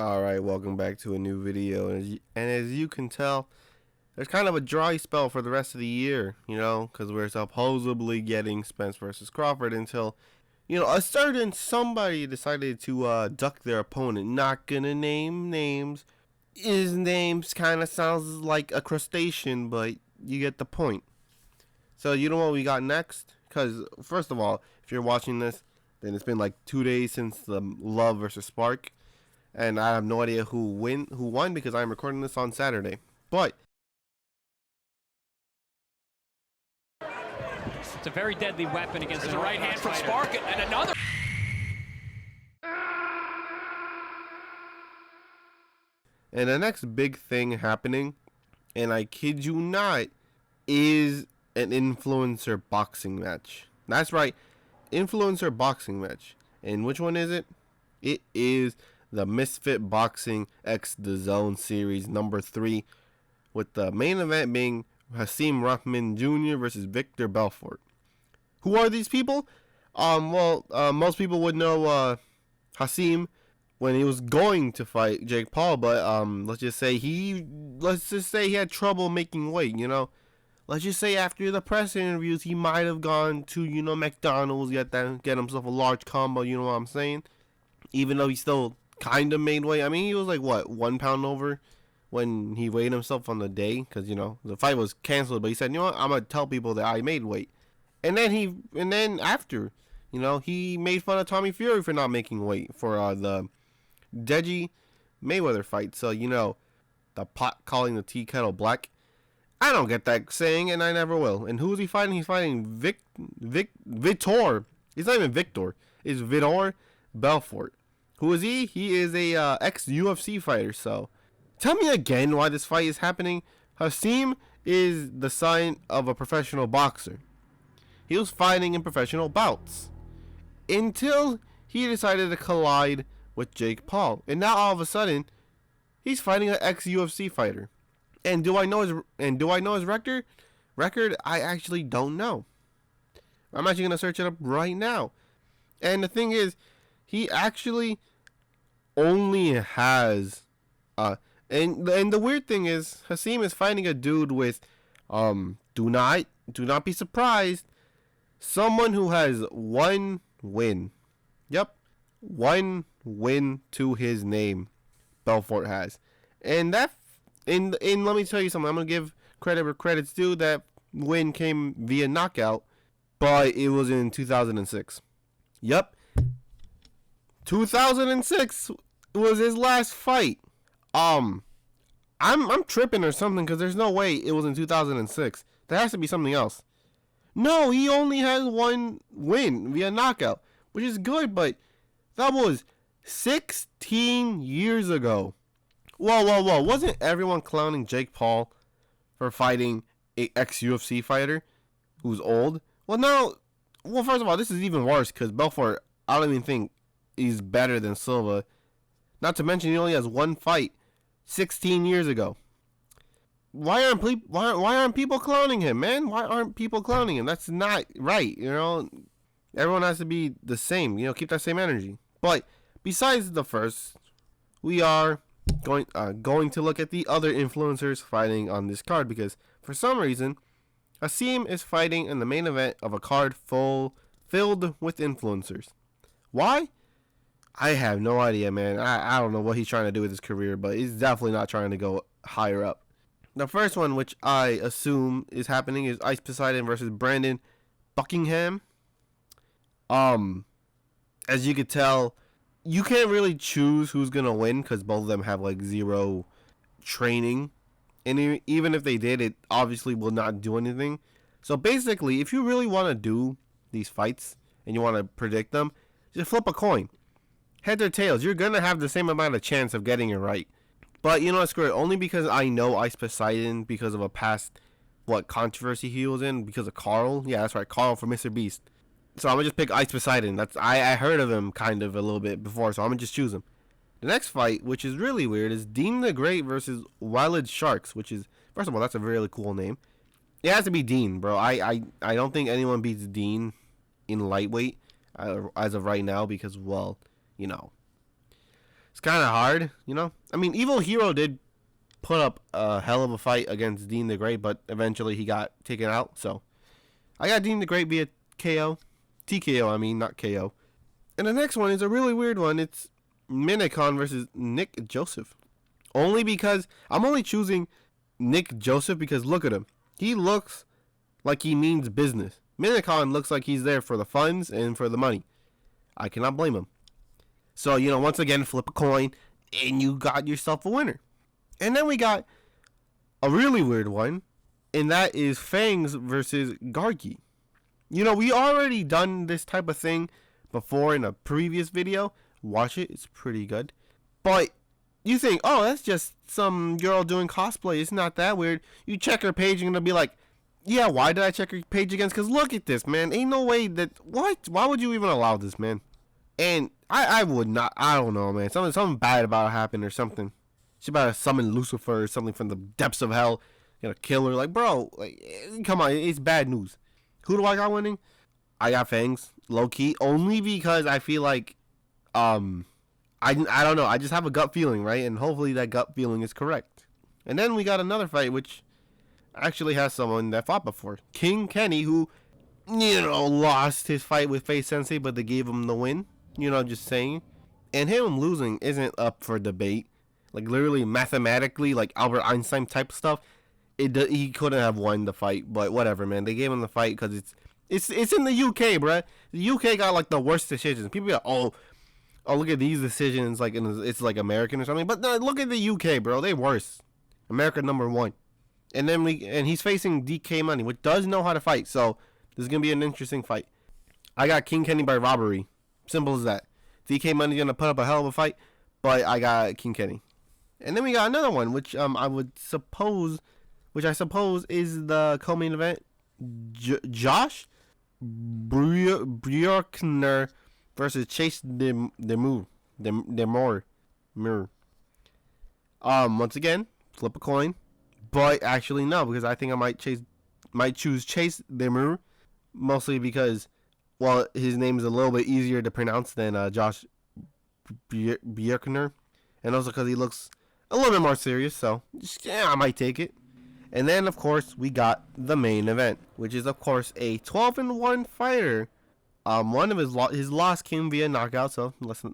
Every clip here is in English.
Alright, welcome back to a new video. And as you can tell, there's kind of a dry spell for the rest of the year, because we're supposedly getting Spence versus Crawford until, a certain somebody decided to duck their opponent. Not gonna name names. His name kind of sounds like a crustacean, but you get the point. So, you know what we got next? Because, first of all, if you're watching this, then it's been like 2 days since the Love versus Spark. And I have no idea who won because I'm recording this on Saturday. But it's a very deadly weapon against the right hand from Spark and another. and the next big thing happening, and I kid you not, is an influencer boxing match. That's right, influencer boxing match. And which one is it? It is the Misfit Boxing X Dazn series number 3, with the main event being Hasim Rahman Jr. versus Victor Belfort. Who are these people? Most people would know Hasim when he was going to fight Jake Paul, but let's just say he had trouble making weight. Let's just say after the press interviews, he might have gone to McDonald's, get himself a large combo. You know what I'm saying? Even though he still kind of made weight. I mean, he was like, what, 1 pound over when he weighed himself on the day, because the fight was canceled, but he said, I'm gonna tell people that I made weight. And then after, he made fun of Tommy Fury for not making weight for the Deji Mayweather fight. So the pot calling the tea kettle black. I don't get that saying, and I never will. And who is he fighting? He's fighting Vitor. He's not even Victor. It's Vitor Belfort. Who is he? He is a ex-UFC fighter. So, tell me again why this fight is happening. Hasim is the son of a professional boxer. He was fighting in professional bouts until he decided to collide with Jake Paul, and now all of a sudden, he's fighting an ex-UFC fighter. And do I know his record? I actually don't know. I'm actually gonna search it up right now. And the thing is, he actually only has and the weird thing is Hasim is fighting a dude with do not be surprised, someone who has 1 win. Yep. 1 win to his name. Belfort has. And let me tell you something. I'm gonna give credit where credit's due. That win came via knockout, but it was in 2006. Yep. 2006 was his last fight. I'm tripping or something, because there's no way it was in 2006. There has to be something else. No, he only has 1 win via knockout, which is good, but that was 16 years ago. Whoa. Wasn't everyone clowning Jake Paul for fighting a ex-UFC fighter who's old? First of all, this is even worse, because Belfort, I don't even think he's better than Silva. Not to mention he only has 1 fight 16 years ago. Why aren't people cloning him, man? Why aren't people cloning him? That's not right, Everyone has to be the same, keep that same energy. But besides the first, we are going to look at the other influencers fighting on this card, because for some reason, Hasim is fighting in the main event of a card filled with influencers. Why? I have no idea, man. I don't know what he's trying to do with his career, but he's definitely not trying to go higher up. The first one, which I assume is happening, is Ice Poseidon versus Brandon Buckingham. As you could tell, you can't really choose who's gonna win, because both of them have like 0 training, and even if they did, it obviously will not do anything. So basically, if you really want to do these fights and you want to predict them, just flip a coin. Heads or tails, you're going to have the same amount of chance of getting it right. But screw it. Only because I know Ice Poseidon because of a past, controversy he was in because of Carl. Yeah, that's right, Carl from Mr. Beast. So I'm going to just pick Ice Poseidon. I heard of him kind of a little bit before, so I'm going to just choose him. The next fight, which is really weird, is Dean the Great versus Wild Sharks, which is, first of all, that's a really cool name. It has to be Dean, bro. I don't think anyone beats Dean in lightweight as of right now, because, it's kind of hard, you know. I mean, Evil Hero did put up a hell of a fight against Dean the Great, but eventually he got taken out. So I got Dean the Great via KO, TKO. I mean, not KO. And the next one is a really weird one. It's Minicon versus Nick Joseph. Only because I'm only choosing Nick Joseph because look at him. He looks like he means business. Minicon looks like he's there for the funds and for the money. I cannot blame him. So, you know, once again, flip a coin and you got yourself a winner. And then we got a really weird one, and that is Fangs versus Gargi. You know, we already done this type of thing before in a previous video. Watch it, it's pretty good. But you think, oh, that's just some girl doing cosplay. It's not that weird. You check her page and you're going to be like, yeah, why did I check her page again? Because look at this, man. Ain't no way that, what? Why would you even allow this, man? And I would not, I don't know, man. Something bad about to happen or something. She's about to summon Lucifer or something from the depths of hell. Gonna kill her. Like, bro, like, come on, it's bad news. Who do I got winning? I got Fangs, low key, only because I feel like, I don't know. I just have a gut feeling, right? And hopefully that gut feeling is correct. And then we got another fight, which actually has someone that fought before. King Kenny, who, you know, lost his fight with Face Sensei, but they gave him the win. You know, just saying. And him losing isn't up for debate. Like, literally, mathematically, like Albert Einstein type stuff. He couldn't have won the fight, but whatever, man. They gave him the fight because it's in the UK, bruh. The UK got, like, the worst decisions. People be like, oh, look at these decisions, like, it's, like, American or something. But no, look at the UK, bro. They worse. America #1. And then he's facing DK Money, which does know how to fight. So, this is going to be an interesting fight. I got King Kenny by robbery. Simple as that. DK Money's going to put up a hell of a fight, but I got King Kenny. And then we got another one, which I suppose is the co-main event. Josh Bjorkner versus Chase Demore. Once again, flip a coin, but actually no, because I think I might choose Chase Demore, mostly because, well, his name is a little bit easier to pronounce than Josh Bjorkner, and also because he looks a little bit more serious, so yeah, I might take it. And then, of course, we got the main event, which is, of course, a 12-1 fighter. One of his loss came via knockout, so let's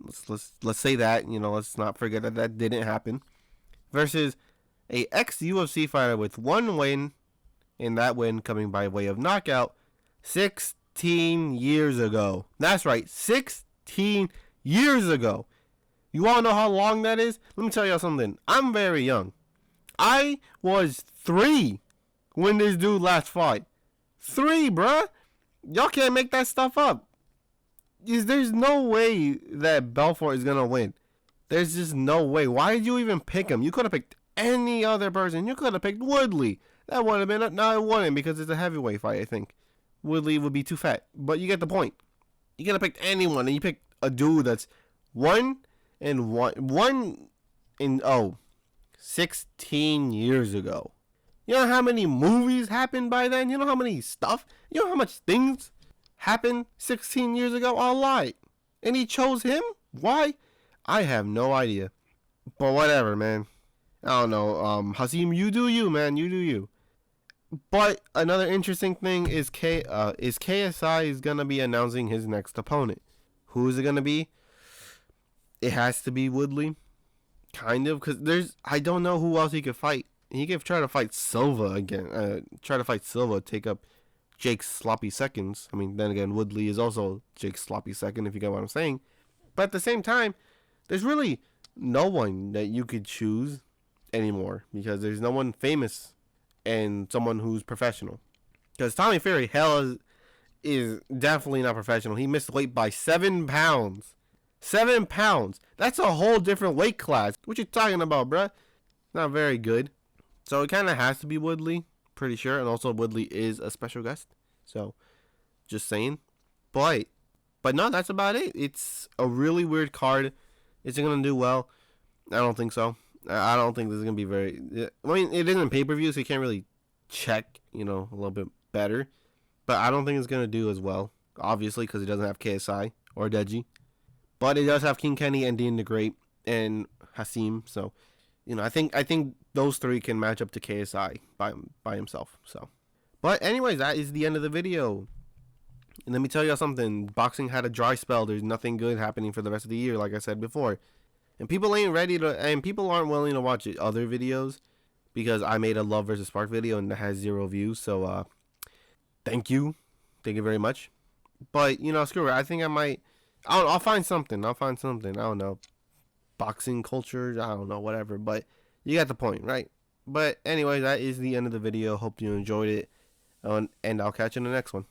say that, you know, let's not forget that didn't happen. Versus a ex-UFC fighter with one win, and that win coming by way of knockout 16 years ago. That's right, 16 years ago. You all know how long that is? Let me tell y'all something. I'm very young. I was 3 when this dude last fought. 3, bruh. Y'all can't make that stuff up. There's no way that Belfort is going to win. There's just no way. Why did you even pick him? You could have picked any other person. You could have picked Woodley. That would have been, no, it wouldn't because it's a heavyweight fight, I think. Woodley would be too fat. But you get the point. You could have picked anyone, and you picked a dude that's 16 years ago. You know how many movies happened by then? You know how many stuff? You know how much things happened 16 years ago? A lot. And he chose him? Why? I have no idea. But whatever, man. I don't know. Hasim, you do you, man. You do you. But another interesting thing is KSI is gonna be announcing his next opponent. Who is it gonna be? It has to be Woodley. Kind of, because I don't know who else he could fight. He could try to fight Silva again. Take up Jake's sloppy seconds. I mean, then again, Woodley is also Jake's sloppy second, if you get what I'm saying. But at the same time, there's really no one that you could choose anymore, because there's no one famous and someone who's professional. Because Tommy Fury, is definitely not professional. He missed weight by 7 pounds. 7 pounds. That's a whole different weight class. What you talking about, bruh? Not very good. So it kind of has to be Woodley, pretty sure. And also Woodley is a special guest. So, just saying. But no, that's about it. It's a really weird card. Is it going to do well? I don't think so. I don't think this is going to be very... I mean, it isn't pay-per-view, so you can't really check, a little bit better. But I don't think it's going to do as well. Obviously, because it doesn't have KSI or Deji. But it does have King Kenny and Dean the Great. and Hasim. So, I think those three can match up to KSI by himself. So, but anyways, that is the end of the video. And let me tell y'all something. Boxing had a dry spell. There's nothing good happening for the rest of the year, like I said before. And people aren't willing to watch other videos because I made a Love versus Spark video and it has 0 views. So, thank you very much. But screw it. I think I'll find something. I don't know. Boxing culture. I don't know. Whatever. But you got the point, right? But anyway, that is the end of the video. Hope you enjoyed it. And I'll catch you in the next one.